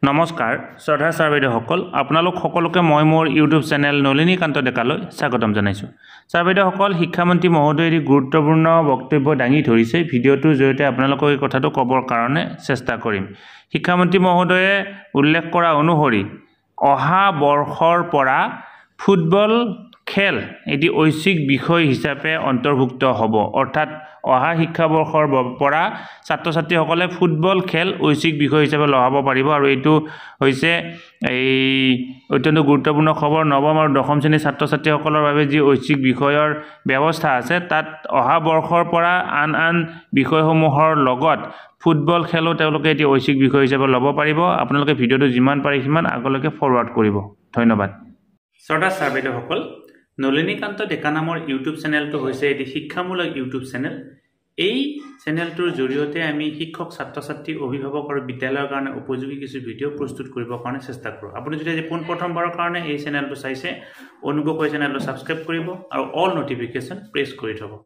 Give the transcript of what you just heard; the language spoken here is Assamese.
নমস্কাৰ শ্ৰদ্ধা ছাৰ বাইদেউসকল আপোনালোক সকলোকে মই মোৰ ইউটিউব চেনেল নলিনীকান্ত ডেকালৈ স্বাগতম জনাইছোঁ। ছাৰ বাইদেউসকল শিক্ষামন্ত্ৰী মহোদয়ে এটি গুৰুত্বপূৰ্ণ বক্তব্য দাঙি ধৰিছে। ভিডিঅ'টোৰ জৰিয়তে আপোনালোকক এই কথাটো ক'বৰ কাৰণে চেষ্টা কৰিম। শিক্ষামন্ত্ৰী মহোদয়ে উল্লেখ কৰা অনুসৰি অহা বৰ্ষৰ পৰা ফুটবল খেল এটি ঐচ্ছিক বিষয় হিচাপে অন্তৰ্ভুক্ত হ'ব। অৰ্থাৎ অহা শিক্ষাবৰ্ষৰ পৰা ছাত্ৰ ছাত্ৰীসকলে ফুটবল খেল ঐচ্ছিক বিষয় হিচাপে ল'ব পাৰিব আৰু এইটো হৈছে অত্যন্ত গুৰুত্বপূৰ্ণ খবৰ। নৱম আৰু দশম শ্ৰেণীৰ ছাত্ৰ ছাত্ৰীসকলৰ বাবে যি ঐচ্ছিক বিষয়ৰ ব্যৱস্থা আছে তাত অহা বৰ্ষৰ পৰা আন বিষয়সমূহৰ লগত ফুটবল খেলো তেওঁলোকে এটি ঐচ্ছিক বিষয় হিচাপে ল'ব পাৰিব। আপোনালোকে ভিডিঅ'টো যিমান পাৰে সিমান আগলৈকে ফৰৱাৰ্ড কৰিব। ধন্যবাদ। শ্ৰদ্ধা ছাৰ বাইদেউসকল, নলিনীকান্ত ডেকা নামৰ ইউটিউব চেনেলটো হৈছে এটি শিক্ষামূলক ইউটিউব চেনেল। এই চেনেলটোৰ জৰিয়তে আমি শিক্ষক, ছাত্ৰ ছাত্ৰী, অভিভাৱক আৰু বিদ্যালয়ৰ কাৰণে উপযোগী কিছু ভিডিঅ' প্ৰস্তুত কৰিবৰ কাৰণে চেষ্টা কৰোঁ। আপুনি যদি আজি পোনপ্ৰথমবাৰৰ কাৰণে এই চেনেলটো চাইছে, অনুগ্ৰহ কৰি চেনেলটো ছাবস্ক্ৰাইব কৰিব আৰু অল নটিফিকেশ্যন প্ৰেছ কৰি থ'ব।